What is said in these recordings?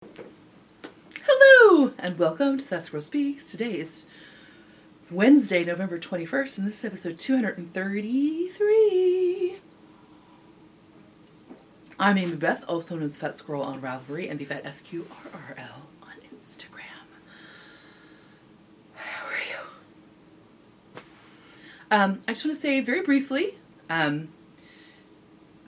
Hello, and welcome to That's Girl Speaks. Today is Wednesday, November 21st, and this is episode 233. I'm Amy Beth, also known as Fat Squirrel on Ravelry and the Fat SQRRL on Instagram. How are you? I just want to say very briefly,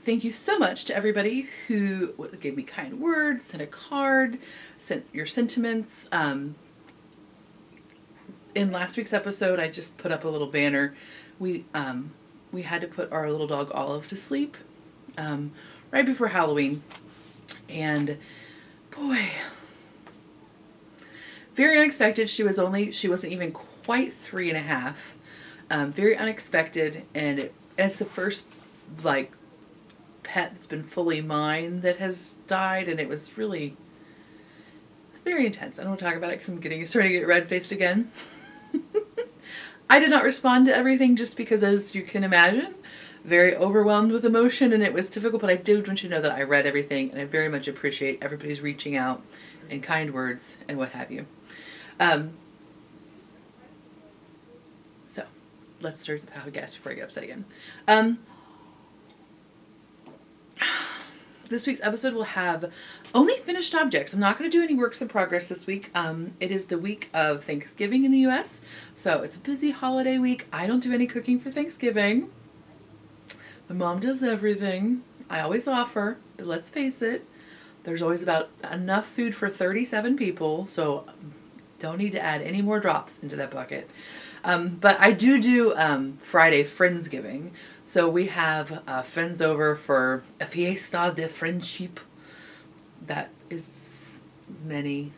thank you so much to everybody who gave me kind words, sent a card, sent your sentiments. In last week's episode, I just put up a little banner. We had to put our little dog Olive to sleep right before Halloween, and boy, very unexpected. She wasn't even quite 3.5. Very unexpected, and it's the first pet that's been fully mine that has died, and it's very intense. I don't want to talk about it because I'm starting to get red-faced again. I did not respond to everything just because, as you can imagine, very overwhelmed with emotion, and it was difficult, but I did want you to know that I read everything, and I very much appreciate everybody's reaching out and kind words and what have you. So let's start the podcast before I get upset again. This week's episode will have only finished objects. I'm not going to do any works in progress this week. It is the week of Thanksgiving in the U.S., so it's a busy holiday week. I don't do any cooking for Thanksgiving. My mom does everything. I always offer, but let's face it, there's always about enough food for 37 people, so don't need to add any more drops into that bucket. But I do Friday Friendsgiving. So we have friends over for a fiesta de friendship. That is many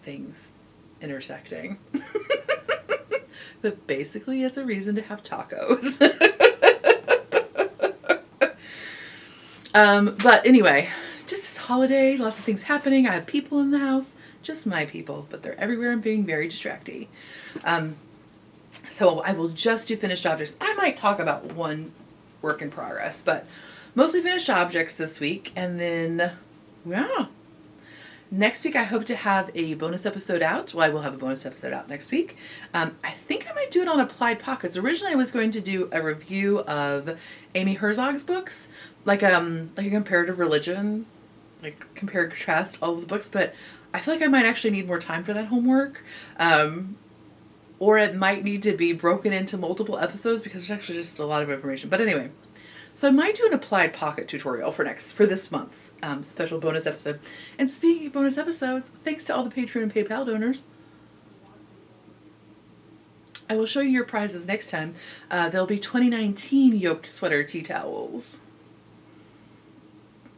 things intersecting. But basically it's a reason to have tacos. But anyway, just this holiday, lots of things happening. I have people in the house, just my people, but they're everywhere and being very distracting. So I will just do finished objects. I might talk about one work in progress, but mostly finished objects this week. And then, next week I hope to have a bonus episode out. Well, I will have a bonus episode out next week. I think I might do it on Applied Pockets. Originally I was going to do a review of Amy Herzog's books, like a comparative religion, like compare and contrast all of the books, but I feel like I might actually need more time for that homework. Or it might need to be broken into multiple episodes because there's actually just a lot of information. But anyway, so I might do an Applied Pocket tutorial for this month's special bonus episode. And speaking of bonus episodes, thanks to all the Patreon and PayPal donors, I will show you your prizes next time. There'll be 2019 yoked sweater tea towels.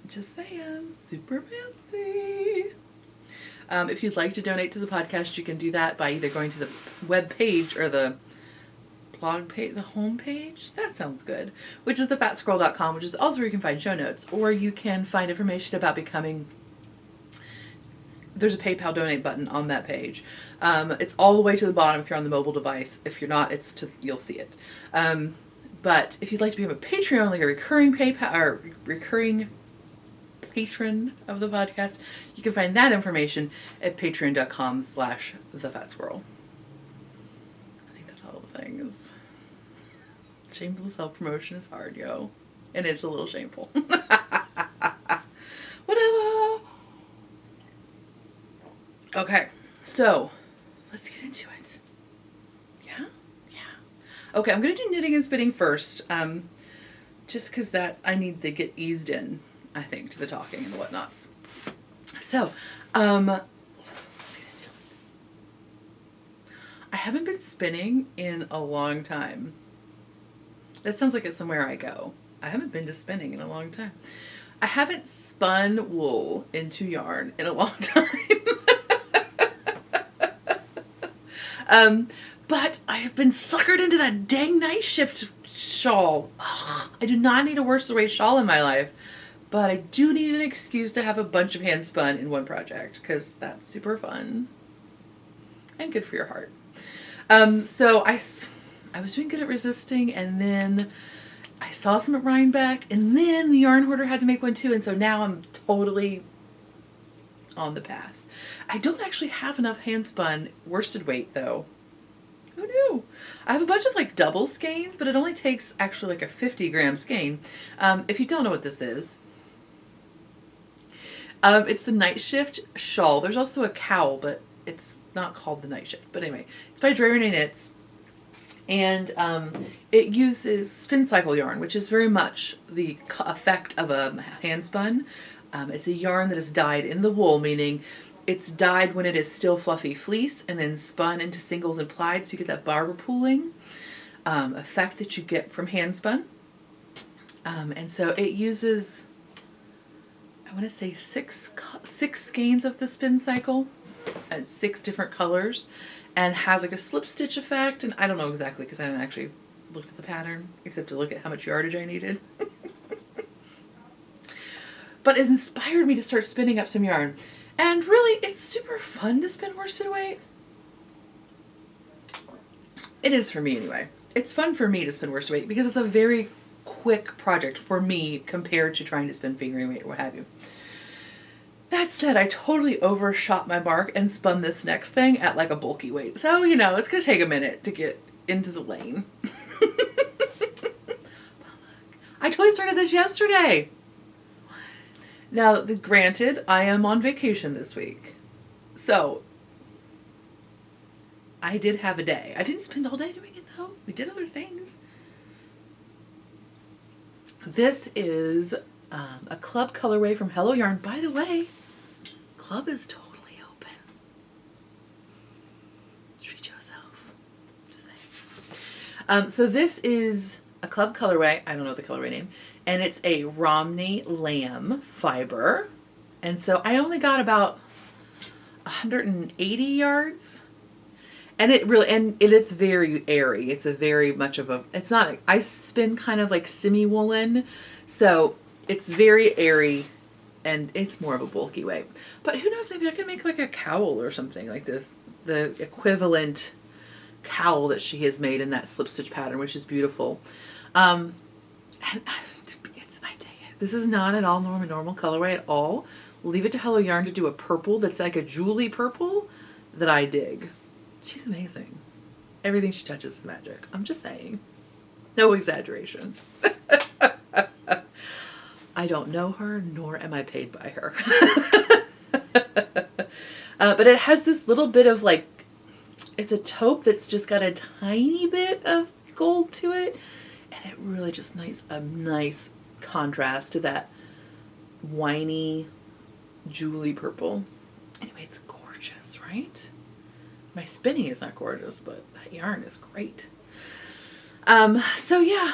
Just saying, super fancy. If you'd like to donate to the podcast, you can do that by either going to the web page or the blog page, the home page. That sounds good. Which is thefatsquirrel.com, which is also where you can find show notes. Or you can find information about becoming... There's a PayPal donate button on that page. It's all the way to the bottom if you're on the mobile device. If you're not, you'll see it. But if you'd like to become a Patreon, like a recurring PayPal or recurring patron of the podcast, you can find that information at patreon.com/thefatsquirrel. I think that's all the things. Shameless self-promotion is hard, yo. And it's a little shameful. Whatever. Okay, so let's get into it. Yeah? Okay, I'm going to do knitting and spinning first. Just because I need to get eased in, I think, to the talking and the whatnots. So, let's get into it. I haven't been spinning in a long time. That sounds like it's somewhere I go. I haven't been to spinning in a long time. I haven't spun wool into yarn in a long time. But I have been suckered into that dang night shift shawl. Ugh, I do not need a worse way shawl in my life. But I do need an excuse to have a bunch of hand spun in one project, because that's super fun and good for your heart. So I was doing good at resisting, and then I saw some at Rhinebeck, and then the Yarn Hoarder had to make one too, and so now I'm totally on the path. I don't actually have enough hand spun worsted weight though. Who knew? I have a bunch of like double skeins, but it only takes actually like a 50-gram skein. If you don't know what this is, it's the Night Shift shawl. There's also a cowl, but it's not called the Night Shift. But anyway, it's by Dre Renee Knits. And it uses spin cycle yarn, which is very much the effect of a hand spun. It's a yarn that is dyed in the wool, meaning it's dyed when it is still fluffy fleece and then spun into singles and plied, so you get that barber pooling effect that you get from hand spun. And so it uses, I want to say six skeins of the spin cycle at 6 different colors, and has like a slip stitch effect. And I don't know exactly because I haven't actually looked at the pattern except to look at how much yardage I needed. But it's inspired me to start spinning up some yarn. And really, it's super fun to spin worsted weight. It is for me anyway. It's fun for me to spin worsted weight because it's a very quick project for me compared to trying to spin fingering weight or what have you. That said, I totally overshot my mark and spun this next thing at like a bulky weight. So, you know, it's going to take a minute to get into the lane. I totally started this yesterday. Now, granted, I am on vacation this week. So, I did have a day. I didn't spend all day doing it though. We did other things. This is a club colorway from Hello Yarn. By the way, club is totally open. Treat yourself. Just saying. So this is a club colorway. I don't know the colorway name. And it's a Romney lamb fiber. And so I only got about 180 yards. And it's very airy. It's a very much of a, it's not, I spin kind of like semi-woolen. So it's very airy and it's more of a bulky weight. But who knows, maybe I can make like a cowl or something like this. The equivalent cowl that she has made in that slip stitch pattern, which is beautiful. And I dig it. This is not at all normal colorway at all. We'll leave it to Hello Yarn to do a purple that's like a jewelry purple that I dig. She's amazing. Everything she touches is magic. I'm just saying. No exaggeration. I don't know her, nor am I paid by her. But it has this little bit of like, it's a taupe that's just got a tiny bit of gold to it. And it really just a nice contrast to that winey, jewelry purple. Anyway, it's gorgeous, right? My spinning is not gorgeous, but that yarn is great. So yeah.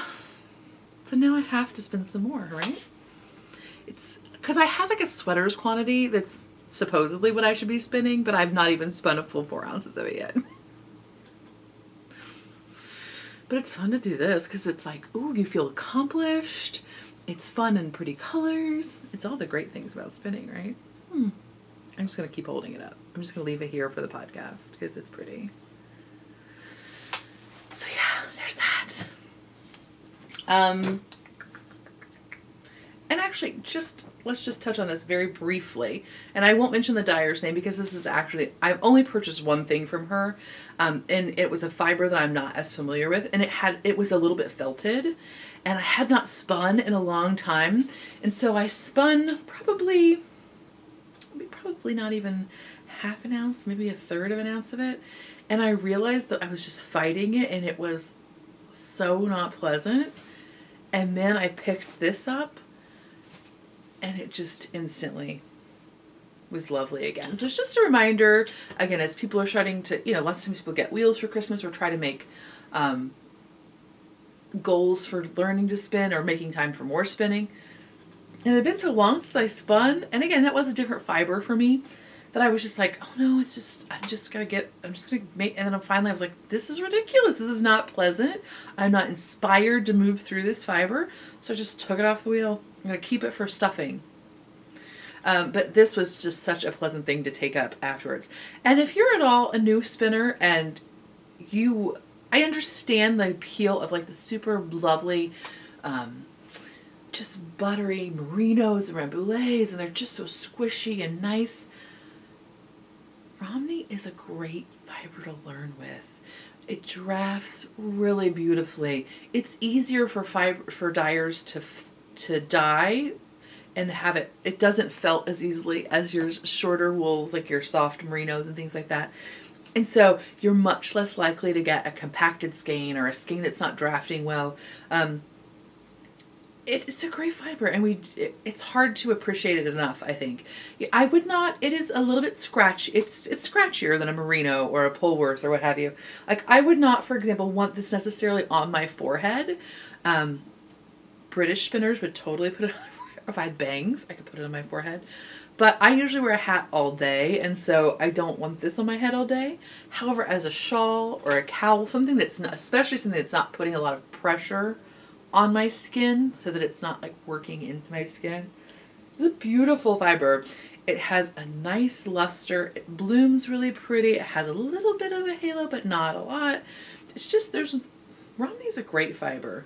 So now I have to spin some more, right? It's because I have like a sweater's quantity that's supposedly what I should be spinning, but I've not even spun a full 4 ounces of it yet. But it's fun to do this because it's like, ooh, you feel accomplished. It's fun and pretty colors. It's all the great things about spinning, right? I'm just going to keep holding it up. I'm just going to leave it here for the podcast because it's pretty. So yeah, there's that. And actually, let's just touch on this very briefly. And I won't mention the dyer's name because this is actually, I've only purchased one thing from her. And it was a fiber that I'm not as familiar with. And it was a little bit felted. And I had not spun in a long time. And so I spun probably not even half an ounce, maybe a third of an ounce of it. And I realized that I was just fighting it and it was so not pleasant. And then I picked this up and it just instantly was lovely again. So it's just a reminder, again, as people are starting to, lots of times people get wheels for Christmas or try to make goals for learning to spin or making time for more spinning. And it had been so long since I spun. And again, that was a different fiber for me that I was just like, oh no, I'm just going to make, and then finally I was like, this is ridiculous. This is not pleasant. I'm not inspired to move through this fiber. So I just took it off the wheel. I'm going to keep it for stuffing. But this was just such a pleasant thing to take up afterwards. And if you're at all a new spinner and I understand the appeal of like the super lovely, just buttery merinos and rambouillets, and they're just so squishy and nice. Romney is a great fiber to learn with. It drafts really beautifully. It's easier for dyers to dye and have it doesn't felt as easily as your shorter wools, like your soft merinos and things like that. And so you're much less likely to get a compacted skein or a skein that's not drafting well. It's a great fiber, and it's hard to appreciate it enough, I think. I would not, it is a little bit scratchy. It's scratchier than a merino or a Polworth or what have you. Like, I would not, for example, want this necessarily on my forehead. British spinners would totally put it on my forehead. If I had bangs, I could put it on my forehead. But I usually wear a hat all day, and so I don't want this on my head all day. However, as a shawl or a cowl, something that's not, especially something that's not putting a lot of pressure on my skin so that it's not like working into my skin. It's a beautiful fiber. It has a nice luster. It blooms really pretty. It has a little bit of a halo, but not a lot. It's just, Romney's a great fiber.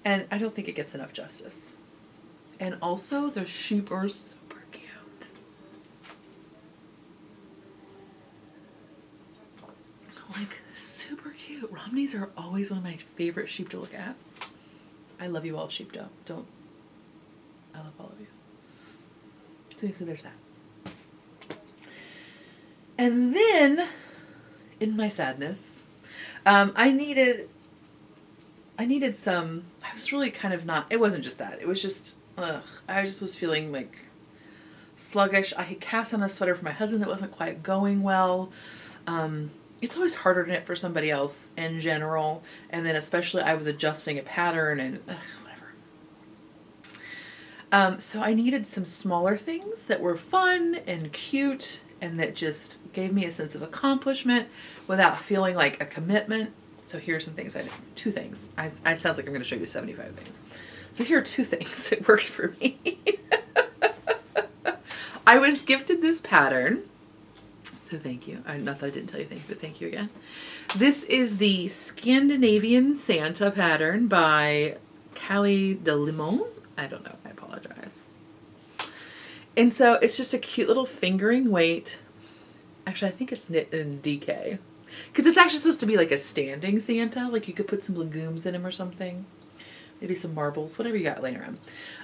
And I don't think it gets enough justice. And also the sheep are super cute. Like, super cute. Romneys are always one of my favorite sheep to look at. I love you all, sheep. Don't. I love all of you. So there's that. And then, in my sadness, I needed some, I was really kind of not, it wasn't just that. It was just, I just was feeling like sluggish. I had cast on a sweater for my husband that wasn't quite going well. It's always harder to knit for somebody else in general. And then especially I was adjusting a pattern and whatever. So I needed some smaller things that were fun and cute and that just gave me a sense of accomplishment without feeling like a commitment. So here's some things I did. 2 things. I sounds like I'm going to show you 75 things. So here are 2 things that worked for me. I was gifted this pattern. So thank you. Not that I didn't tell you thank you, but thank you again. This is the Scandinavian Santa pattern by Callie de Limon. I don't know. I apologize. And so it's just a cute little fingering weight. Actually, I think it's knit in DK. Because it's actually supposed to be like a standing Santa. Like you could put some legumes in him or something. Maybe some marbles, whatever you got laying around.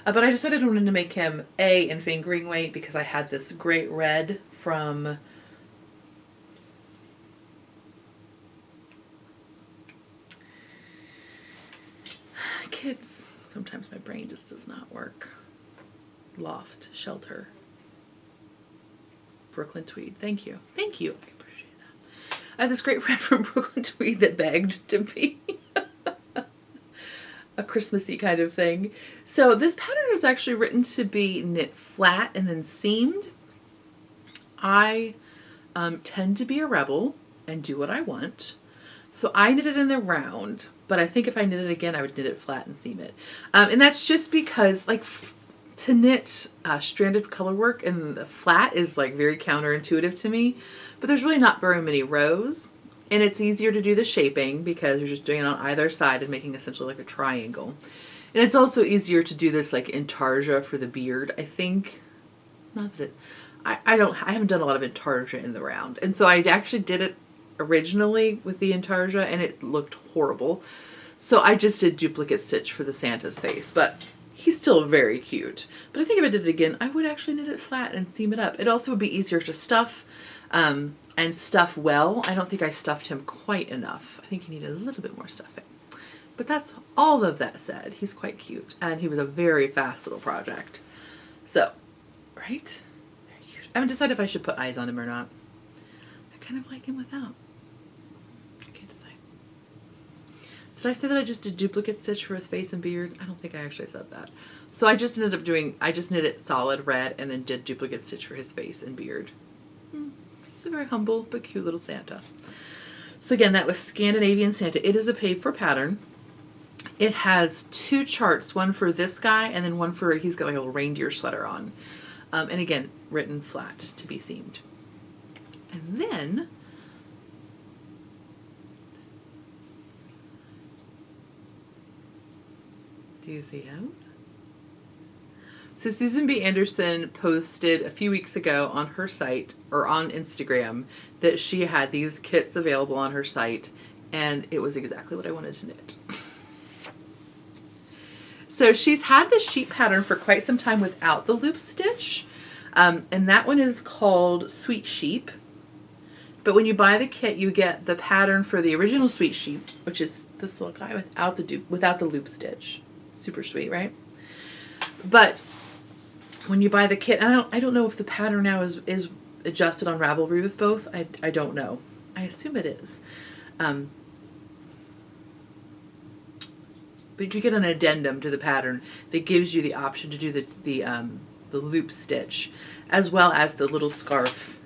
But I decided I wanted to make him in fingering weight because I had this great red from kids. Sometimes my brain just does not work. Loft, shelter. Brooklyn Tweed. Thank you. Thank you. I appreciate that. I had this great red from Brooklyn Tweed that begged to be a Christmassy kind of thing. So this pattern is actually written to be knit flat and then seamed. I tend to be a rebel and do what I want. So I knit it in the round, but I think if I knit it again, I would knit it flat and seam it. And that's just because like to knit stranded color work in the flat is like very counterintuitive to me, but there's really not very many rows. And it's easier to do the shaping because you're just doing it on either side and making essentially like a triangle. And it's also easier to do this like intarsia for the beard, I think. Not that it, I haven't done a lot of intarsia in the round. And so I actually did it originally with the intarsia and it looked horrible. So I just did duplicate stitch for the Santa's face, but he's still very cute. But I think if I did it again, I would actually knit it flat and seam it up. It also would be easier to stuff. And stuff well. I don't think I stuffed him quite enough. I think he needed a little bit more stuffing. But that's all of that said. He's quite cute. And he was a very fast little project. So, right? Very cute. I haven't decided if I should put eyes on him or not. I kind of like him without. I can't decide. Did I say that I just did duplicate stitch for his face and beard? I don't think I actually said that. So I just ended up I just knit it solid red and then did duplicate stitch for his face and beard. A very humble but cute little Santa. So again, that was Scandinavian Santa. It is a paid for pattern. It has 2 charts, one for this guy and then one for, he's got like a little reindeer sweater on. And again, written flat to be seamed. And then do you see him? So Susan B. Anderson posted a few weeks ago on her site, or on Instagram, that she had these kits available on her site, and it was exactly what I wanted to knit. So she's had the sheep pattern for quite some time without the loop stitch, and that one is called Sweet Sheep. But when you buy the kit, you get the pattern for the original Sweet Sheep, which is this little guy without the loop stitch. Super sweet, right? But when you buy the kit, I don't know if the pattern now is adjusted on Ravelry with both. I don't know. I assume it is. But you get an addendum to the pattern that gives you the option to do the loop stitch, as well as the little scarf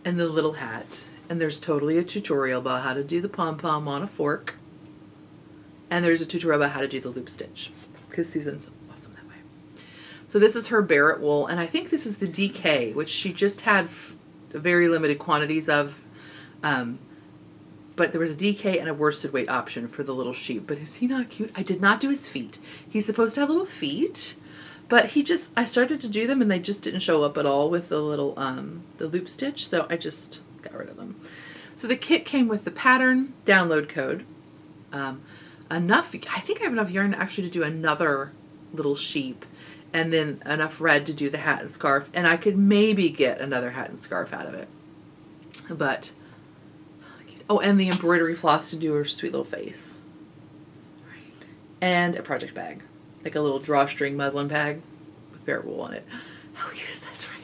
and the little hat. And there's totally a tutorial about how to do the pom-pom on a fork. And there's a tutorial about how to do the loop stitch, because Susan's awesome that way. So this is her Barrett wool, and I think this is the DK, which she just had very limited quantities of. But there was a DK and a worsted weight option for the little sheep. But is he not cute? I did not do his feet. He's supposed to have little feet, but I started to do them and they just didn't show up at all with the little, the loop stitch. So I just got rid of them. So the kit came with the pattern, download code, I think I have enough yarn actually to do another little sheep, and then enough red to do the hat and scarf. And I could maybe get another hat and scarf out of it. But oh, and the embroidery floss to do her sweet little face. Right. And a project bag. Like a little drawstring muslin bag with Barrett wool on it. Oh, yes, that's right.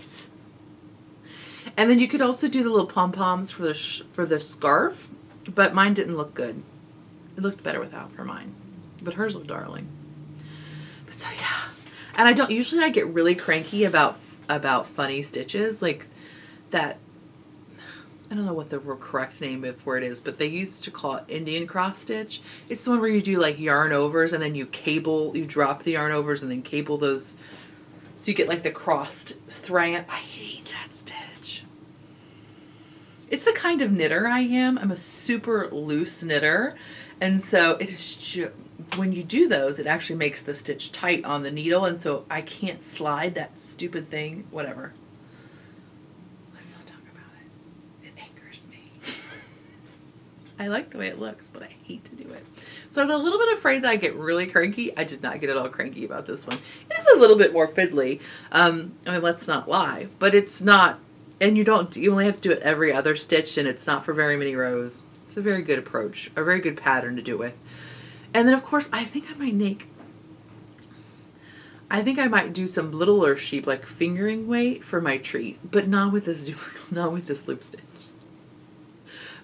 And then you could also do the little pom-poms for the scarf, but mine didn't look good. It looked better without for mine. But hers looked darling. But so, yeah. And I get really cranky about funny stitches. Like that. I don't know what the correct name for it is, but they used to call it Indian cross stitch. It's the one where you do like yarn overs and then you drop the yarn overs and then cable those, so you get like the crossed strand. I hate that stitch. It's the kind of knitter I am. I'm a super loose knitter, and so it's when you do those, it actually makes the stitch tight on the needle, and so I can't slide that stupid thing. Whatever. I like the way it looks, but I hate to do it. So I was a little bit afraid that I'd get really cranky. I did not get at all cranky about this one. It is a little bit more fiddly. I mean, let's not lie, but it's not, and you only have to do it every other stitch, and it's not for very many rows. It's a very good approach, a very good pattern to do with. And then of course, I think I might do some littler sheep, like fingering weight for my treat, but not with this loop stitch.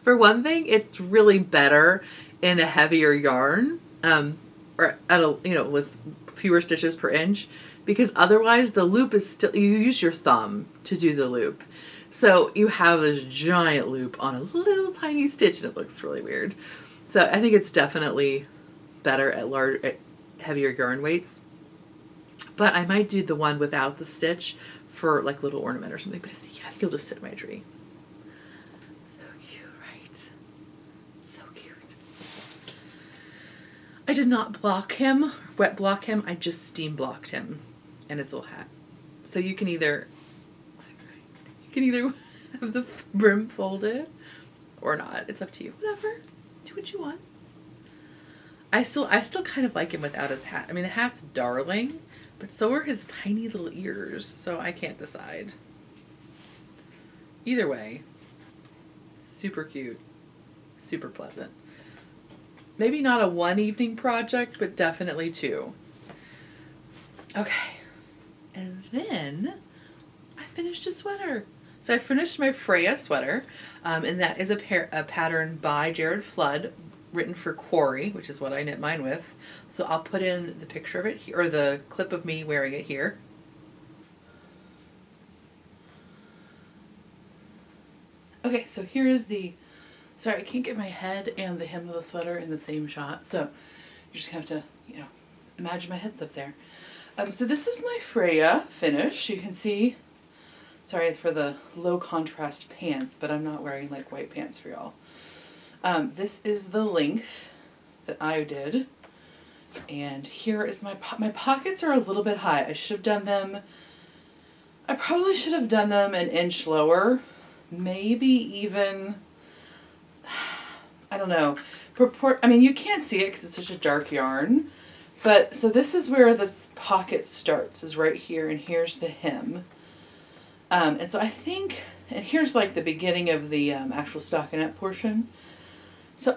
For one thing, it's really better in a heavier yarn, or at with fewer stitches per inch, because otherwise the loop is still, you use your thumb to do the loop. So you have this giant loop on a little tiny stitch and it looks really weird. So I think it's definitely better at heavier yarn weights. But I might do the one without the stitch for like little ornament or something, but I think it'll just sit in my tree. I did not wet block him. I just steam blocked him and his little hat. So you can either have the brim folded or not. It's up to you. Whatever. Do what you want. I still kind of like him without his hat. I mean, the hat's darling, but so are his tiny little ears. So I can't decide. Either way, super cute, super pleasant. Maybe not a one evening project, but definitely two. Okay. And then I finished a sweater. So I finished my Freja sweater, and that is a pattern by Jared Flood, written for Quarry, which is what I knit mine with. So I'll put in the picture of it here, or the clip of me wearing it here. Okay, so here is sorry, I can't get my head and the hem of the sweater in the same shot, so you just have to, imagine my head's up there. So this is my Freja finish. You can see, sorry for the low contrast pants, but I'm not wearing like white pants for y'all. This is the length that I did. And here is my pockets are a little bit high. I probably should have done them an inch lower. Maybe even, I don't know. I mean, you can't see it because it's such a dark yarn. But, so this is where the pocket starts, is right here, and here's the hem. And so I think, and here's like the beginning of the actual stockinette portion. So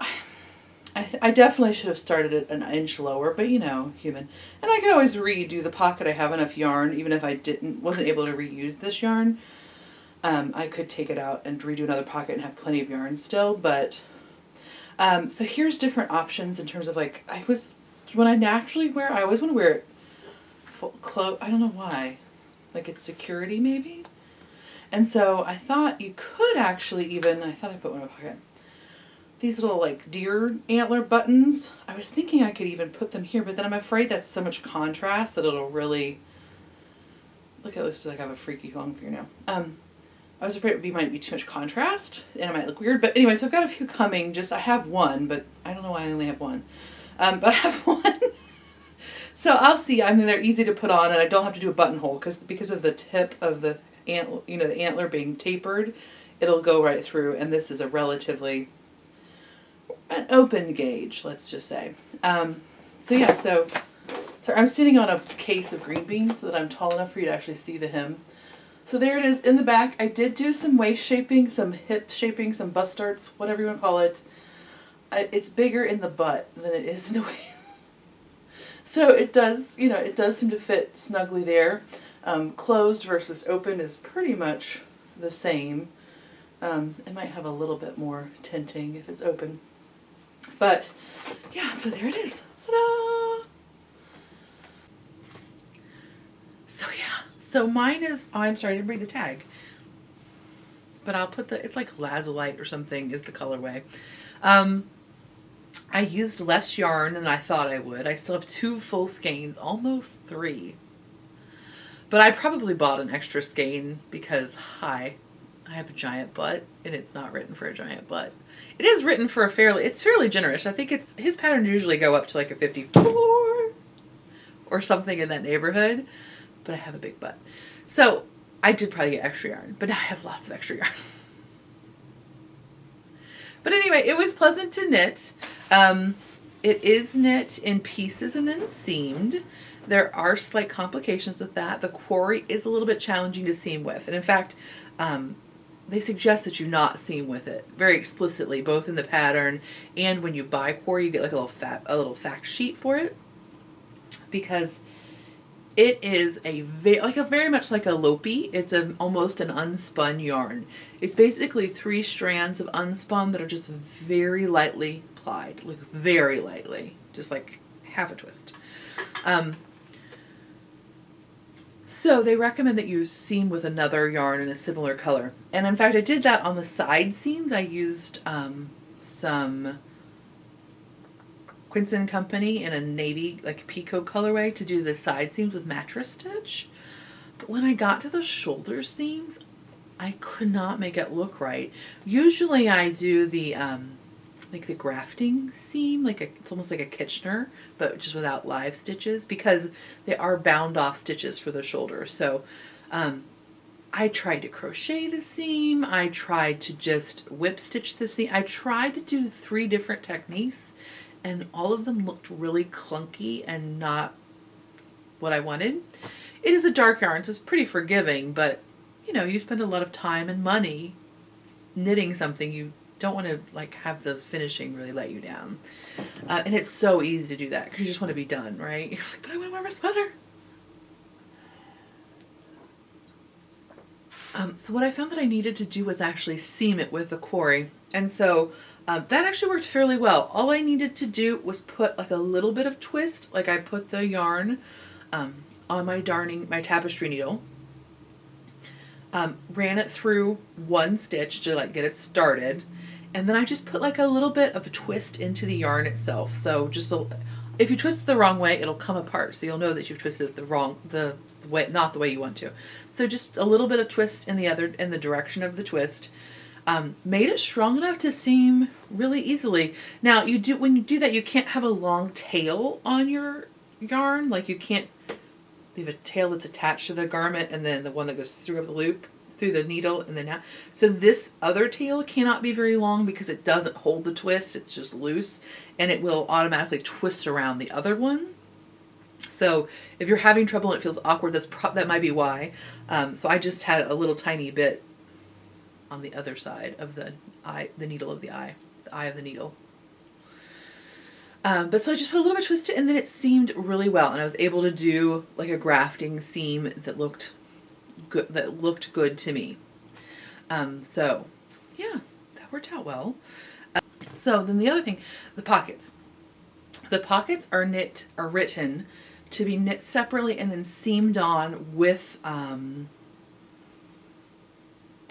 I definitely should have started it an inch lower, but you know, human. And I could always redo the pocket. I have enough yarn, even if I wasn't able to reuse this yarn. I could take it out and redo another pocket and have plenty of yarn still, but so here's different options in terms of like, when I naturally wear, I always want to wear it full close. I don't know why. Like it's security maybe? And so I thought you could actually I thought I put one in my pocket. These little like deer antler buttons, I was thinking I could even put them here, but then I'm afraid that's so much contrast that it'll really, look, it looks like I have a freaky long fingernail. I was afraid it might be too much contrast and it might look weird, but anyway, so I've got a few coming. I have one, but I don't know why I only have one. But I have one. So I'll see. I mean, they're easy to put on and I don't have to do a buttonhole because of the tip of the antler, the antler being tapered, it'll go right through, and this is a relatively an open gauge, let's just say. So I'm standing on a case of green beans so that I'm tall enough for you to actually see the hem. So there it is in the back. I did do some waist shaping, some hip shaping, some bust darts, whatever you want to call it. It's bigger in the butt than it is in the waist. So it does seem to fit snugly there. Closed versus open is pretty much the same. It might have a little bit more tinting if it's open. But yeah, so there it is. Ta-da! So yeah, so mine is, I'm sorry, I didn't read the tag. But I'll put it's like lazulite or something is the colorway. I used less yarn than I thought I would. I still have 2 full skeins, almost 3. But I probably bought an extra skein because, I have a giant butt, and it's not written for a giant butt. It is written for it's fairly generous. I think his patterns usually go up to like a 54 or something in that neighborhood, but I have a big butt. So I did probably get extra yarn, but now I have lots of extra yarn. But anyway, it was pleasant to knit. It is knit in pieces and then seamed. There are slight complications with that. The quarry is a little bit challenging to seam with. And in fact, they suggest that you not seam with it very explicitly, both in the pattern and when you buy quarry, you get like a little fact sheet for it, because it is very much like a lopi. It's almost an unspun yarn. It's basically 3 strands of unspun that are just very lightly plied, like very lightly, just like half a twist. So they recommend that you seam with another yarn in a similar color. And in fact, I did that on the side seams. I used some Quince & Company in a navy, like peacoat colorway to do the side seams with mattress stitch. But when I got to the shoulder seams, I could not make it look right. Usually I do the like the grafting seam, it's almost like a Kitchener, but just without live stitches, because they are bound off stitches for the shoulder. So I tried to crochet the seam. I tried to just whip stitch the seam. I tried to do 3 different techniques, and all of them looked really clunky and not what I wanted. It is a dark yarn, so it's pretty forgiving, but you spend a lot of time and money knitting something. You don't want to have the finishing really let you down. And it's so easy to do that because you just want to be done, right? You're like, but I want to wear my sweater. So what I found that I needed to do was actually seam it with the quarry. And so that actually worked fairly well. All I needed to do was put a little bit of twist. I put the yarn on my tapestry needle. Ran it through 1 stitch to get it started. And then I just put a little bit of a twist into the yarn itself. So if you twist it the wrong way, it'll come apart. So you'll know that you've twisted it the way, not the way you want to. So just a little bit of twist in the direction of the twist. made it strong enough to seam really easily. Now, when you do that, you can't have a long tail on your yarn. Like, you can't leave a tail that's attached to the garment and then the one that goes through the loop, through the needle, and then out. So this other tail cannot be very long because it doesn't hold the twist. It's just loose, and it will automatically twist around the other one. So if you're having trouble and it feels awkward, that might be why. So I just had a little tiny bit on the other side of the needle of the eye of the needle. But so I just put a little bit of twist it, and then it seamed really well, and I was able to do like a grafting seam that looked good to me. So yeah, that worked out well. So then the other thing, the pockets. The pockets are written to be knit separately and then seamed on with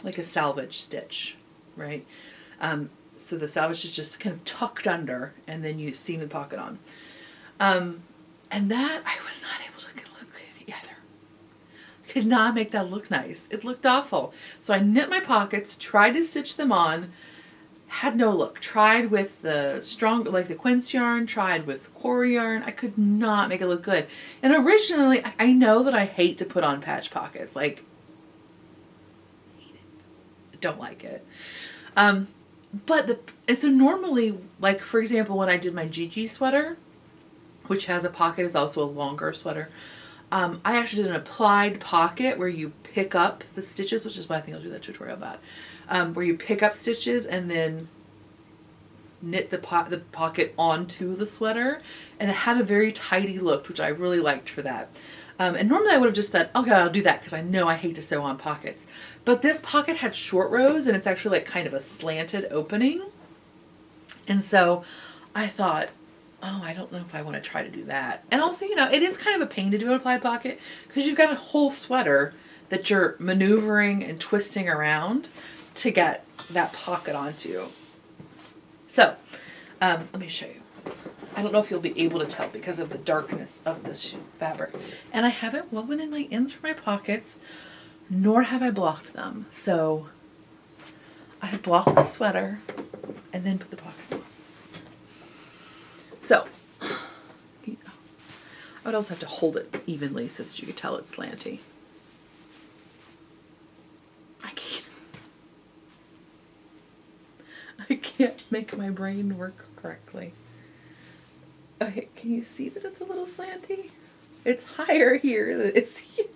like a selvage stitch, right? So the selvage is just kind of tucked under, and then you seam the pocket on. And that I was not able to look good either. I could not make that look nice. It looked awful. So I knit my pockets, tried to stitch them on, had no look. Tried with the the quince yarn, tried with quarry yarn. I could not make it look good. And originally, I know that I hate to put on patch pockets. Like, hate it. Don't like it. And so normally, like for example, when I did my Gigi sweater, which has a pocket, it's also a longer sweater. I actually did an applied pocket where you pick up the stitches, which is what I think I'll do that tutorial about. Where you pick up stitches and then knit the pocket onto the sweater, and it had a very tidy look, which I really liked for that. And normally I would have just said, okay, I'll do that because I know I hate to sew on pockets. But this pocket had short rows, and it's actually like kind of a slanted opening. And so I thought, oh, I don't know if I want to try to do that. And also, it is kind of a pain to do an applied pocket because you've got a whole sweater that you're maneuvering and twisting around to get that pocket onto. So, let me show you. I don't know if you'll be able to tell because of the darkness of this fabric. And I haven't woven in my ends for my pockets, nor have I blocked them. So I have blocked the sweater and then put the pockets on. So I would also have to hold it evenly so that you could tell it's slanty. I can't make my brain work correctly. Okay, can you see that it's a little slanty? It's higher here than it's here.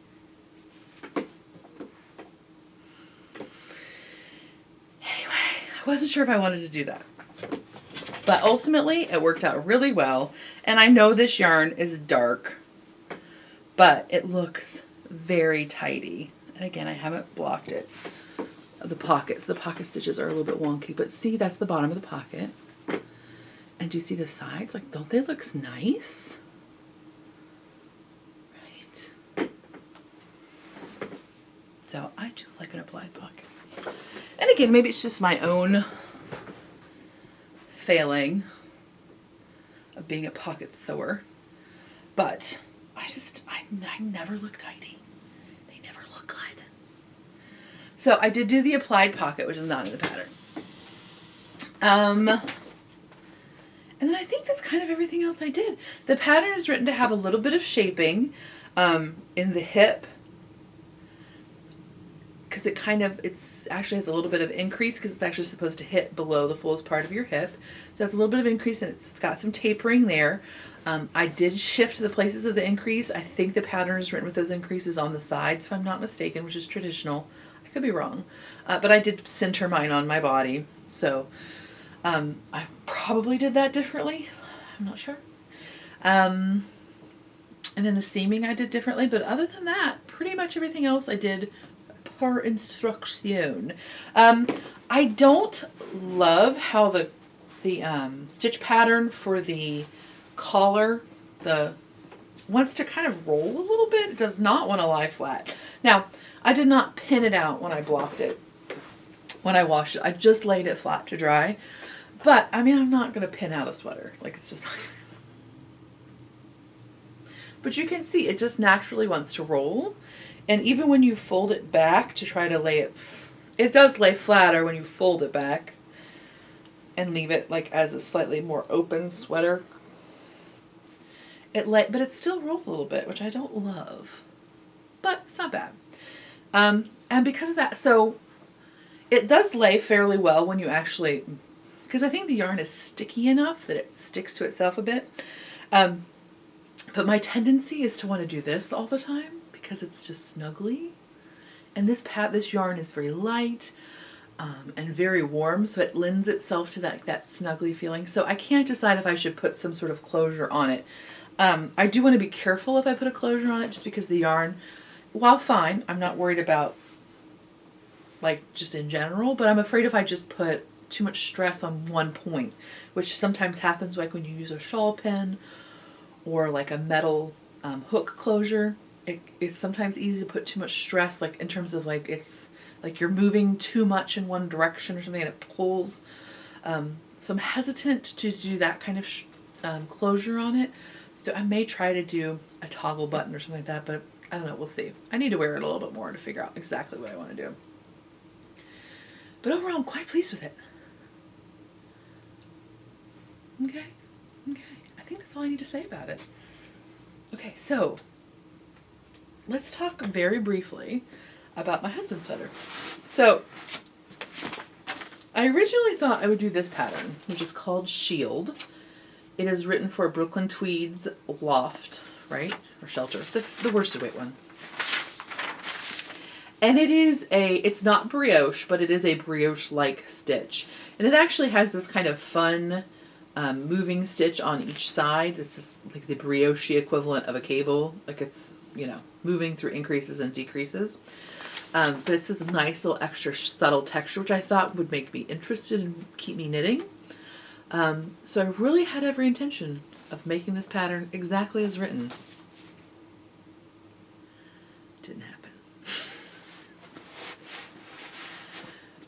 Anyway, I wasn't sure if I wanted to do that. But ultimately, it worked out really well. And I know this yarn is dark, but it looks very tidy. And again, I haven't blocked it. The pocket stitches are a little bit wonky, but see, that's the bottom of the pocket. And do you see the sides? Like, don't they look nice? Right. So I do like an applied pocket. And again, maybe it's just my own failing of being a pocket sewer, but I never look tidy. They never look good. So I did do the applied pocket, which is not in the pattern. And then I think that's kind of everything else I did. The pattern is written to have a little bit of shaping in the hip, because it actually has a little bit of increase because it's actually supposed to hit below the fullest part of your hip. So it's a little bit of increase, and it's got some tapering there. I did shift the places of the increase. I think the pattern is written with those increases on the sides, if I'm not mistaken, which is traditional. I could be wrong. But I did center mine on my body. So I probably did that differently. I'm not sure. And then the seaming I did differently. But other than that, pretty much everything else I did per instruction. I don't love how the stitch pattern for the collar wants to kind of roll a little bit. It does not want to lie flat. Now, I did not pin it out when I blocked it. When I washed it, I just laid it flat to dry. But, I mean, I'm not going to pin out a sweater. Like, it's just... But you can see, it just naturally wants to roll. And even when you fold it back to try to lay it, It does lay flatter when you fold it back and leave it like as a slightly more open sweater. But it still rolls a little bit, which I don't love, but it's not bad. And because of that, so it does lay fairly well when you actually, because I think the yarn is sticky enough that it sticks to itself a bit. But my tendency is to want to do this all the time because it's just snuggly. And this yarn is very light and very warm, so it lends itself to that snuggly feeling. So I can't decide if I should put some sort of closure on it. I do want to be careful if I put a closure on it, just because the yarn, while fine, I'm not worried about like just in general, but I'm afraid if I just put too much stress on one point, which sometimes happens like when you use a shawl pin or like a metal hook closure. It's sometimes easy to put too much stress, like in terms of like it's like you're moving too much in one direction or something and it pulls. So I'm hesitant to do that kind of closure on it. So I may try to do a toggle button or something like that, but I don't know, we'll see. I need to wear it a little bit more to figure out exactly what I want to do. But overall, I'm quite pleased with it. Okay. I think that's all I need to say about it. Okay, so let's talk very briefly about my husband's sweater. So I originally thought I would do this pattern, which is called Shield. It is written for Brooklyn Tweed's Loft, right? Or Shelter, the worsted weight one. And it's not brioche, but it is a brioche-like stitch. And it actually has this kind of fun moving stitch on each side. It's just like the brioche equivalent of a cable. Like it's, moving through increases and decreases. But it's this nice little extra subtle texture, which I thought would make me interested and keep me knitting. So I really had every intention of making this pattern exactly as written. Didn't happen.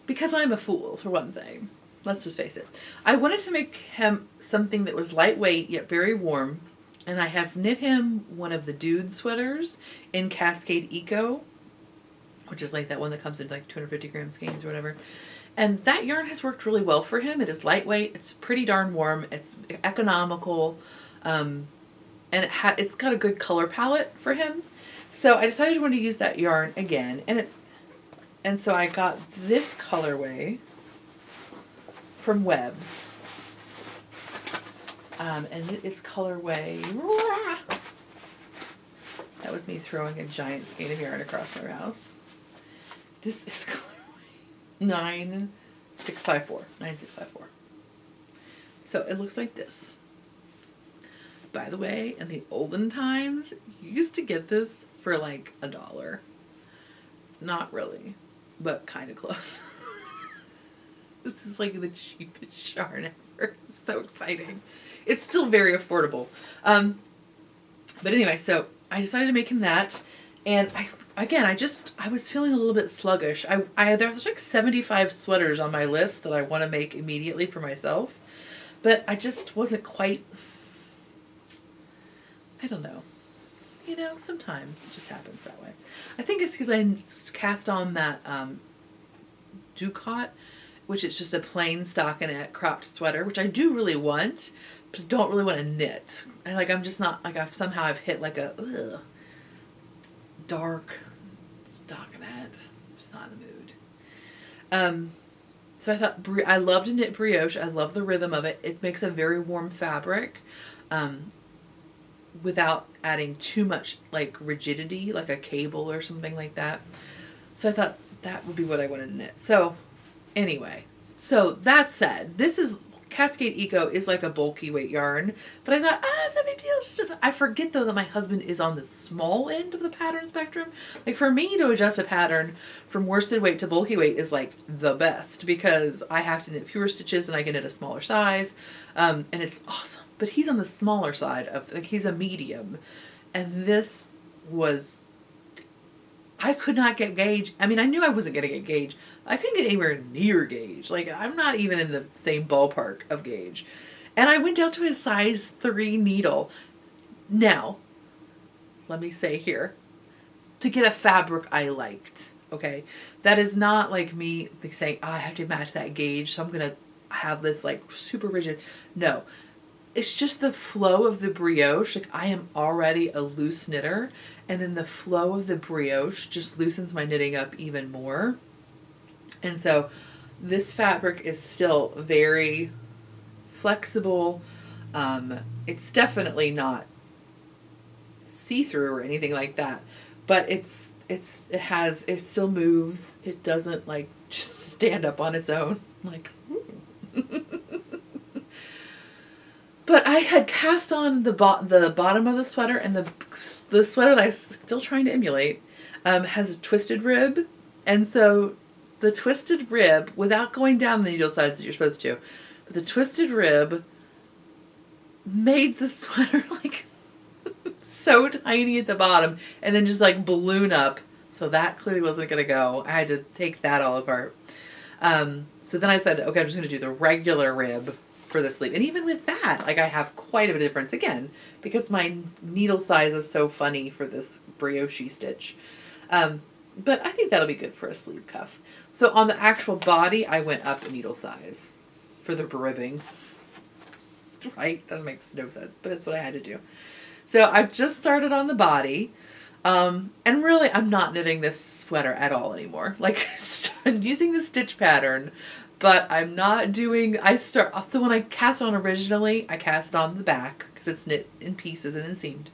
Because I'm a fool, for one thing. Let's just face it. I wanted to make him something that was lightweight yet very warm. And I have knit him one of the Dude sweaters in Cascade Eco, which is like that one that comes in like 250 gram skeins or whatever. And that yarn has worked really well for him. It is lightweight. It's pretty darn warm. It's economical. And it's got a good color palette for him. So I decided I wanted to use that yarn again. And so I got this colorway from Webs. And it is colorway. That was me throwing a giant skein of yarn across my house. This is colorway 9654. 9654. So it looks like this. By the way, in the olden times, you used to get this for like $1. Not really, but kind of close. This is like the cheapest yarn ever. It's so exciting. It's still very affordable. But anyway, so I decided to make him that. And I was feeling a little bit sluggish. There's like 75 sweaters on my list that I want to make immediately for myself. But I just wasn't quite, I don't know. Sometimes it just happens that way. I think it's because I cast on that Ducat, which is just a plain stockinette cropped sweater, which I do really want, but don't really want to knit. I'm just not, I've hit like a dark stockinette. I'm just not in the mood. So I thought, I love to knit brioche. I love the rhythm of it. It makes a very warm fabric without adding too much like rigidity, like a cable or something like that. So I thought that would be what I wanted to knit. So anyway, so that said, this is Cascade Eco is like a bulky weight yarn, but I thought, it's no big deal. It's just, I forget though that my husband is on the small end of the pattern spectrum. Like for me to adjust a pattern from worsted weight to bulky weight is like the best, because I have to knit fewer stitches and I can knit a smaller size, and it's awesome. But he's on the smaller side of, like, he's a medium, and this was, I could not get gauge. I mean, I knew I wasn't going to get gauge. I couldn't get anywhere near gauge. Like, I'm not even in the same ballpark of gauge. And I went down to a size 3 needle. Now, let me say here, to get a fabric I liked. Okay. That is not like me like saying, oh, I have to match that gauge, so I'm going to have this like super rigid. No. It's just the flow of the brioche. Like I am already a loose knitter, and then the flow of the brioche just loosens my knitting up even more. And so this fabric is still very flexible. It's definitely not see-through or anything like that, but it still moves. It doesn't like just stand up on its own. Like, but I had cast on the bottom of the sweater, and the sweater that I'm still trying to emulate has a twisted rib, and so the twisted rib, without going down the needle sides that you're supposed to, but the twisted rib made the sweater like so tiny at the bottom, and then just like balloon up. So that clearly wasn't gonna go. I had to take that all apart. So then I said, okay, I'm just gonna do the regular rib for the sleeve. And even with that, like I have quite a bit of difference again, because my needle size is so funny for this brioche stitch. But I think that'll be good for a sleeve cuff. So on the actual body, I went up a needle size for the ribbing. Right? That makes no sense, but it's what I had to do. So I've just started on the body. And really, I'm not knitting this sweater at all anymore. Like, I'm using the stitch pattern, but I'm not doing, so when I cast on originally, I cast on the back, because it's knit in pieces and then seamed.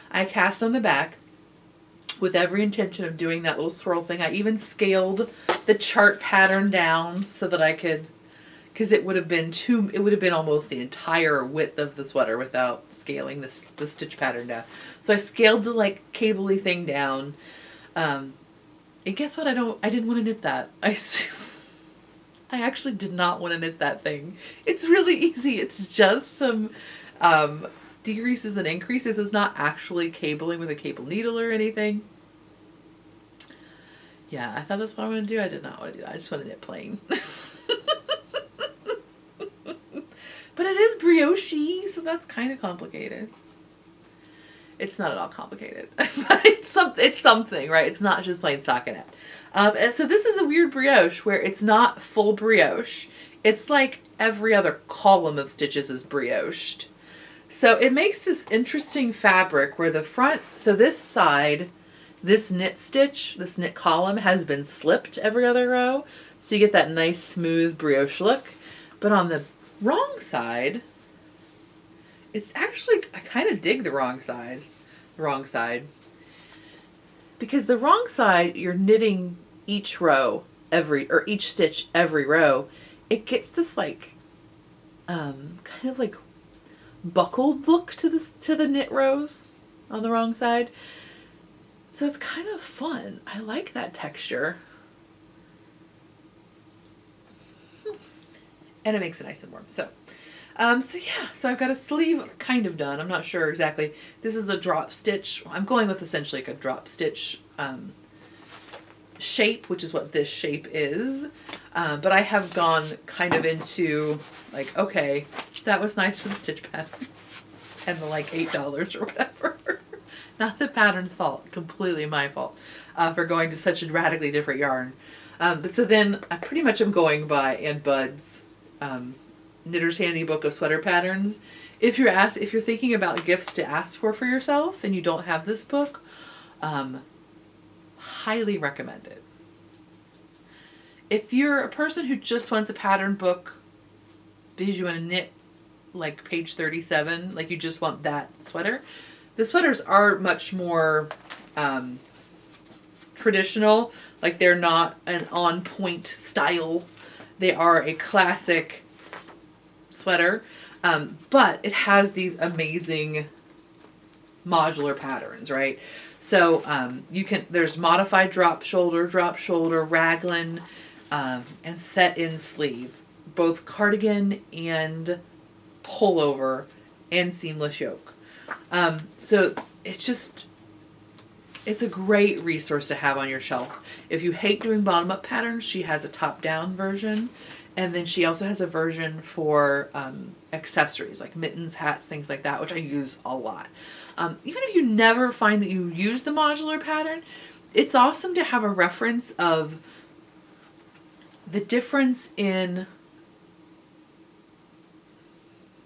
I cast on the back with every intention of doing that little swirl thing. I even scaled the chart pattern down so that I could, because it would have been almost the entire width of the sweater without scaling the stitch pattern down. So I scaled the like cable-y thing down. And guess what? I didn't want to knit that. I actually did not want to knit that thing. It's really easy. It's just some decreases and increases. It's not actually cabling with a cable needle or anything. Yeah, I thought that's what I want to do. I did not want to do that. I just want to knit plain. But it is brioche, so that's kind of complicated. It's not at all complicated, but it's something, right? It's not just plain stockinette. And so this is a weird brioche where it's not full brioche. It's like every other column of stitches is brioche. So it makes this interesting fabric where the front, so this side, this knit stitch, this knit column has been slipped every other row. So you get that nice smooth brioche look. But on the wrong side, it's actually, I kind of dig the wrong side. Because the wrong side, you're knitting each row each stitch every row. It gets this like, kind of like buckled look to the knit rows on the wrong side. So it's kind of fun. I like that texture. And it makes it nice and warm. So I've got a sleeve kind of done. I'm not sure exactly. This is a drop stitch. I'm going with essentially like a drop stitch shape, which is what this shape is. But I have gone kind of into like, okay, that was nice for the stitch pattern and the like $8 or whatever. Not the pattern's fault, completely my fault for going to such a radically different yarn. But so then I pretty much am going by Ann Budd's Knitter's Handy Book of Sweater Patterns. If you're thinking about gifts to ask for yourself and you don't have this book, highly recommend it. If you're a person who just wants a pattern book because you want to knit like page 37, like you just want that sweater, the sweaters are much more traditional. Like they're not an on-point style. They are a classic sweater, but it has these amazing modular patterns, right? So there's modified drop shoulder, raglan, and set in sleeve, both cardigan and pullover and seamless yoke. So it's a great resource to have on your shelf. If you hate doing bottom-up patterns, she has a top-down version. And then she also has a version for accessories, like mittens, hats, things like that, which I use a lot. Even if you never find that you use the modular pattern, it's awesome to have a reference of the difference in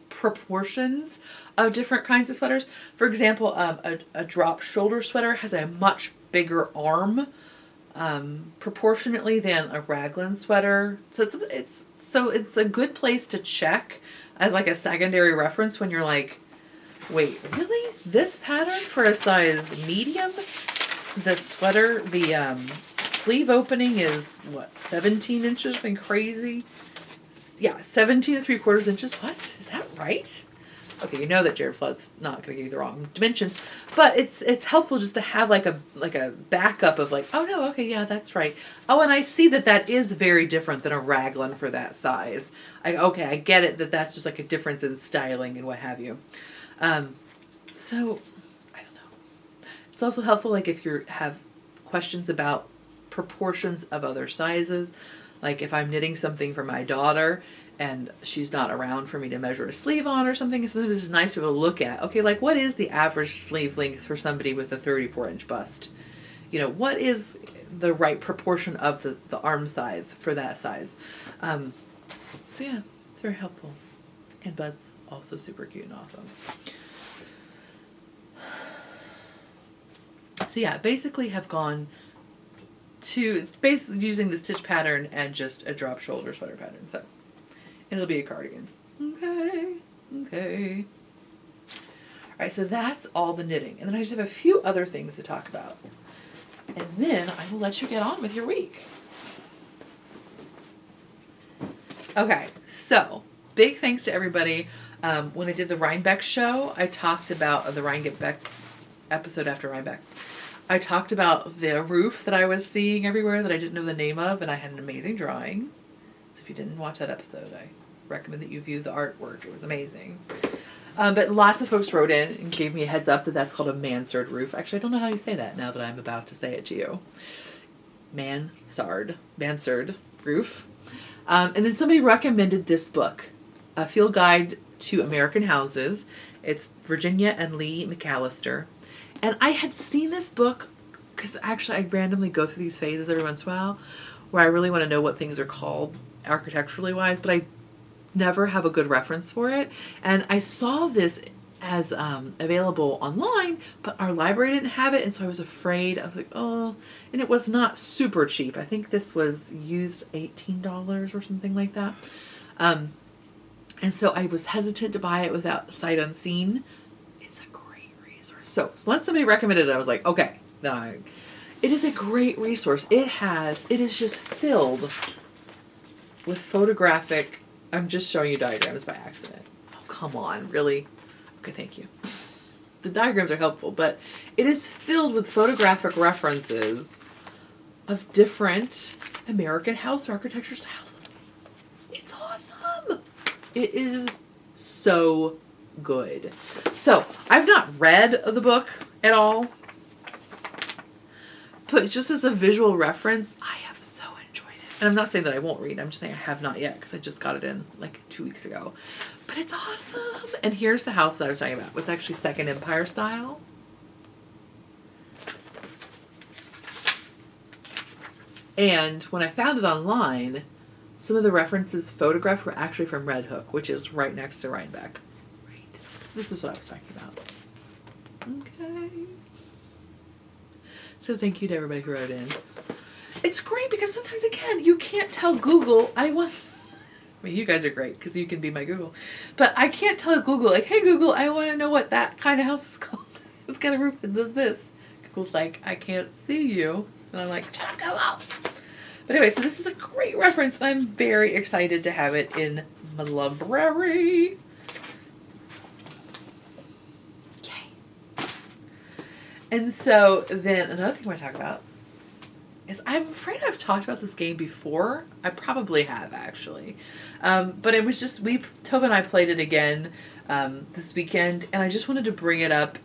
proportions of different kinds of sweaters. For example, a drop shoulder sweater has a much bigger arm proportionately than a raglan sweater. So it's a good place to check as like a secondary reference when you're like, wait, really? This pattern for a size medium? The sweater, the sleeve opening is what, 17 inches? Something crazy. Yeah, 17 3/4 inches. What? Is that right? Okay, you know that Jared Flood's not going to give you the wrong dimensions, but it's helpful just to have like a backup of like, oh no, okay, yeah, that's right. Oh, and I see that is very different than a raglan for that size. I get it that's just like a difference in styling and what have you. So I don't know. It's also helpful like if you have questions about proportions of other sizes. Like if I'm knitting something for my daughter and she's not around for me to measure a sleeve on or something, sometimes it's nice to be able to look at, okay, like what is the average sleeve length for somebody with a 34-inch bust? You know, what is the right proportion of the arm size for that size? So yeah, it's very helpful. And Bud's also super cute and awesome. So yeah, basically have gone to basically using the stitch pattern and just a drop shoulder sweater pattern. So, and it'll be a cardigan. Okay. All right, so that's all the knitting. And then I just have a few other things to talk about. And then I will let you get on with your week. Okay, so big thanks to everybody. When I did the Rhinebeck show, I talked about the Rhinebeck episode after Rhinebeck. I talked about the roof that I was seeing everywhere that I didn't know the name of, and I had an amazing drawing. So if you didn't watch that episode, I recommend that you view the artwork. It was amazing. But lots of folks wrote in and gave me a heads up that that's called a Mansard Roof. Actually, I don't know how you say that now that I'm about to say it to you. Mansard Roof. And then somebody recommended this book, A Field Guide to American Houses. It's Virginia and Lee McAllister. And I had seen this book because actually I randomly go through these phases every once in a while where I really want to know what things are called architecturally wise, but I never have a good reference for it. And I saw this as available online, but our library didn't have it, and so I was afraid. I was like, oh, and it was not super cheap. I think this was used $18 or something like that. And so I was hesitant to buy it without sight unseen. So once somebody recommended it, I was like, okay, it is a great resource. It is just filled with photographic, I'm just showing you diagrams by accident. Oh, come on, really? Okay, thank you. The diagrams are helpful, but it is filled with photographic references of different American house architecture styles. It's awesome. It is so good. So I've not read the book at all, but just as a visual reference, I have so enjoyed it. And I'm not saying that I won't read. I'm just saying I have not yet because I just got it in like 2 weeks ago. But it's awesome. And here's the house that I was talking about. It was actually Second Empire style. And when I found it online, some of the references photographed were actually from Red Hook, which is right next to Rhinebeck. This is what I was talking about. Okay. So thank you to everybody who wrote in. It's great because sometimes, again, you can't tell Google, I mean, you guys are great because you can be my Google. But I can't tell Google, like, hey, Google, I want to know what that kind of house is called. It's got a roof and does this. Google's like, I can't see you. And I'm like, shut up, Google. But anyway, so this is a great reference. I'm very excited to have it in my library. And so then another thing I want to talk about is I'm afraid I've talked about this game before. I probably have, actually. But it was just, Tova and I played it again this weekend, and I just wanted to bring it up,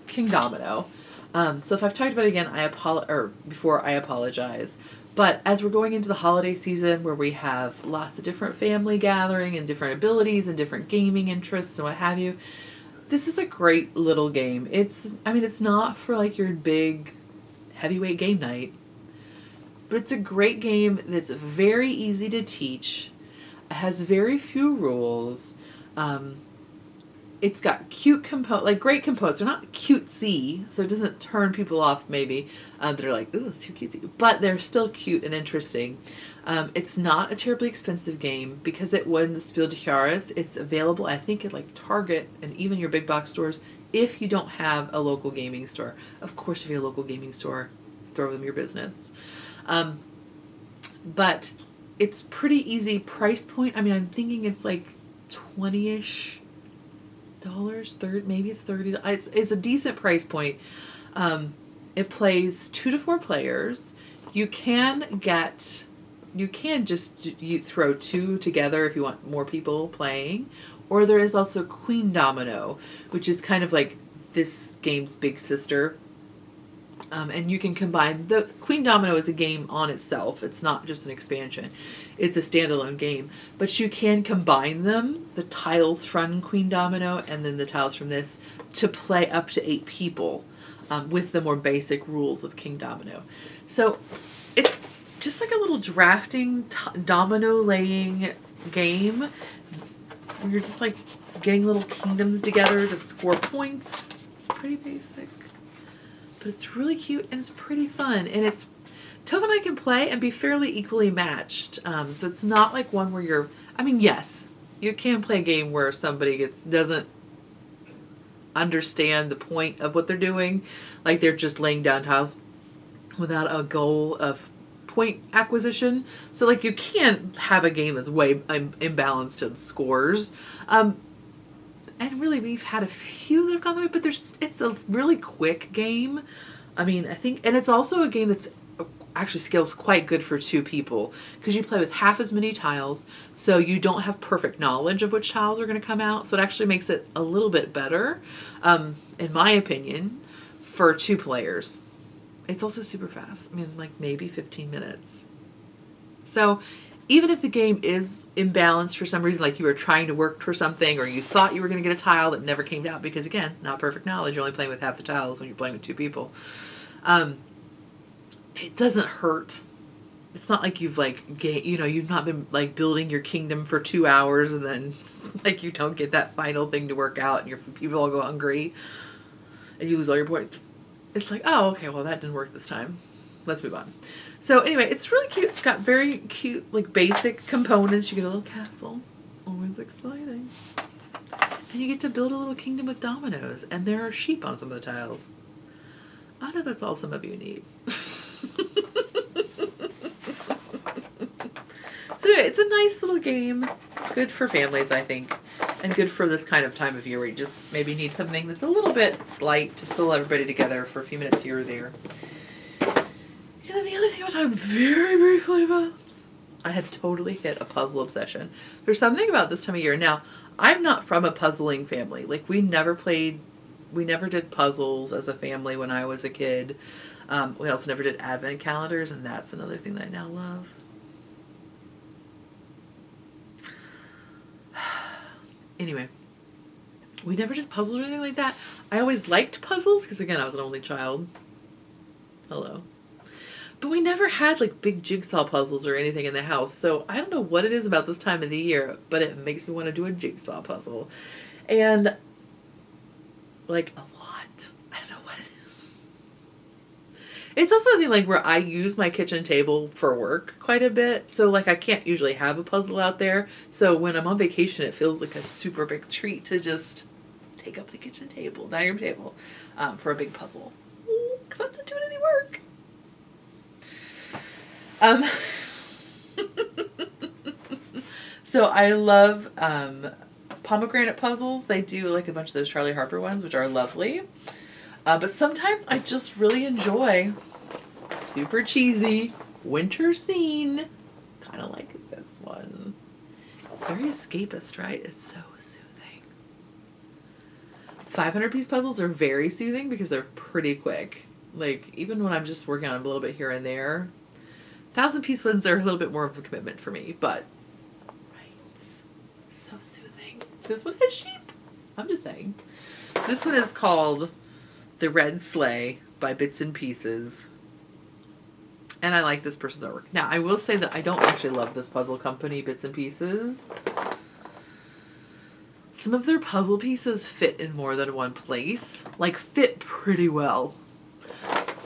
King Domino. So if I've talked about it again, I apologize. But as we're going into the holiday season where we have lots of different family gathering and different abilities and different gaming interests and what have you, this is a great little game. It's not for like your big, heavyweight game night. But it's a great game that's very easy to teach. It has very few rules. It's got cute great components. They're not cutesy, so it doesn't turn people off maybe. They're like, ooh, it's too cutesy. But they're still cute and interesting. It's not a terribly expensive game because it won the Spiel des Jahres. It's available, I think, at like Target and even your big box stores if you don't have a local gaming store. Of course, if you have a local gaming store, throw them your business. But it's pretty easy price point. I mean, I'm thinking it's like $20-ish. Maybe it's $30. It's a decent price point. It plays 2 to 4 players. You can just throw 2 together if you want more people playing, or there is also Queen Domino, which is kind of like this game's big sister. And you can combine the Queen Domino is a game on itself. It's not just an expansion. It's a standalone game. But you can combine them, the tiles from Queen Domino and then the tiles from this, to play up to 8 people with the more basic rules of King Domino. So it's just like a little drafting, domino laying game. You're just like getting little kingdoms together to score points. It's pretty basic. But it's really cute and it's pretty fun. And Tove and I can play and be fairly equally matched. So it's not like one where yes, you can play a game where somebody doesn't understand the point of what they're doing. Like they're just laying down tiles without a goal of point acquisition. So like you can't have a game that's way imbalanced in scores. And really, we've had a few that have gone the way, but it's a really quick game. I mean, I think, and it's also a game that's actually scales quite good for 2 people because you play with half as many tiles, so you don't have perfect knowledge of which tiles are going to come out. So it actually makes it a little bit better, in my opinion, for 2 players. It's also super fast. I mean, like maybe 15 minutes. So even if the game is imbalanced for some reason, like you were trying to work for something or you thought you were going to get a tile that never came out because, again, not perfect knowledge, you're only playing with half the tiles when you're playing with 2 people, it doesn't hurt. It's not like you've you've not been like building your kingdom for 2 hours and then like you don't get that final thing to work out and your people all go hungry and you lose all your points. It's like, oh, okay, well that didn't work this time. Let's move on. So anyway, it's really cute. It's got very cute, like basic components. You get a little castle. Always exciting. And you get to build a little kingdom with dominoes. And there are sheep on some of the tiles. I know that's all some of you need. So anyway, it's a nice little game. Good for families, I think. And good for this kind of time of year where you just maybe need something that's a little bit light to pull everybody together for a few minutes here or there. And then the other thing I was talking very briefly about, I have totally hit a puzzle obsession. There's something about this time of year. Now, I'm not from a puzzling family. Like, we never did puzzles as a family when I was a kid. We also never did advent calendars, and that's another thing that I now love. Anyway, we never did puzzles or anything like that. I always liked puzzles because, again, I was an only child. Hello. But we never had like big jigsaw puzzles or anything in the house. So I don't know what it is about this time of the year, but it makes me want to do a jigsaw puzzle. And like a lot. I don't know what it is. It's also something like where I use my kitchen table for work quite a bit. So like I can't usually have a puzzle out there. So when I'm on vacation, it feels like a super big treat to just take up the kitchen table, dining room table, for a big puzzle. Because I'm not doing any work. So I love pomegranate puzzles. They do like a bunch of those Charlie Harper ones, which are lovely. But sometimes I just really enjoy super cheesy winter scene. Kind of like this one. It's very escapist, right? It's so soothing. 500-piece puzzles are very soothing because they're pretty quick. Like, even when I'm just working on them a little bit here and there, 1,000-piece ones are a little bit more of a commitment for me, but right, so soothing. This one has sheep. I'm just saying. This one is called The Red Sleigh by Bits and Pieces. And I like this person's artwork. Now, I will say that I don't actually love this puzzle company, Bits and Pieces. Some of their puzzle pieces fit in more than one place. Like, fit pretty well.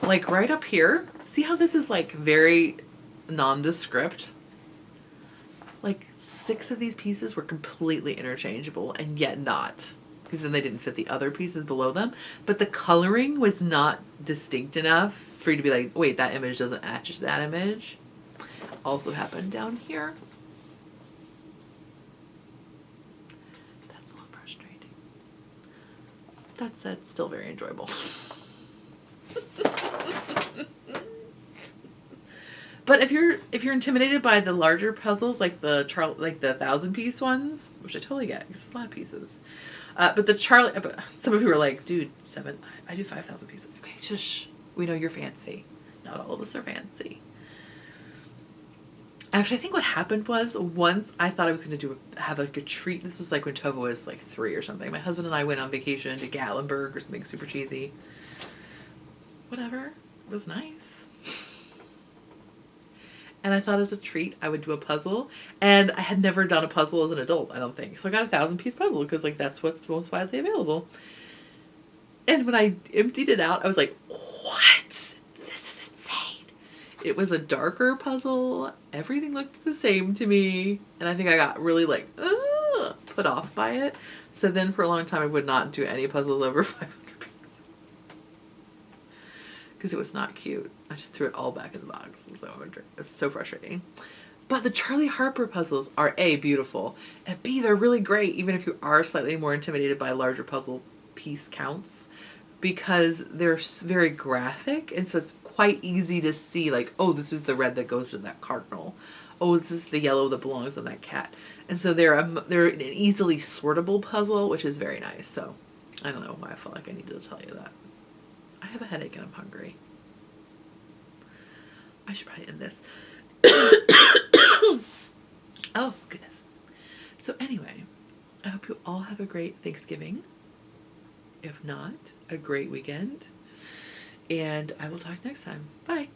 Like, right up here. See how this is, like, very nondescript? Like, 6 of these pieces were completely interchangeable, and yet not. Because then they didn't fit the other pieces below them. But the coloring was not distinct enough for you to be like, wait, that image doesn't match that image. Also happened down here. That's a little frustrating. That said, still very enjoyable. But if you're intimidated by the larger puzzles, like the 1,000-piece ones, which I totally get, because it's a lot of pieces. But some of you are like, dude, 7, I do 5,000 pieces. Okay, shush. We know you're fancy. Not all of us are fancy. Actually, I think what happened was once I thought I was going to have like a treat. This was like when Tova was like 3 or something. My husband and I went on vacation to Gatlinburg or something super cheesy. Whatever. It was nice. And I thought as a treat I would do a puzzle. And I had never done a puzzle as an adult, I don't think. So I got a 1,000-piece puzzle because like that's what's most widely available. And when I emptied it out, I was like, what? This is insane. It was a darker puzzle. Everything looked the same to me. And I think I got really like, put off by it. So then for a long time I would not do any puzzles over 500 pieces. Because it was not cute. I just threw it all back in the box. It's so frustrating. But the Charlie Harper puzzles are A, beautiful, and B, they're really great even if you are slightly more intimidated by larger puzzle piece counts, because they're very graphic, and so it's quite easy to see like, oh, this is the red that goes to that cardinal. Oh, this is the yellow that belongs on that cat. And so they're an easily sortable puzzle, which is very nice. So I don't know why I felt like I needed to tell you that. I have a headache and I'm hungry. I should probably end this. Oh, goodness. So anyway, I hope you all have a great Thanksgiving. If not, a great weekend. And I will talk next time. Bye.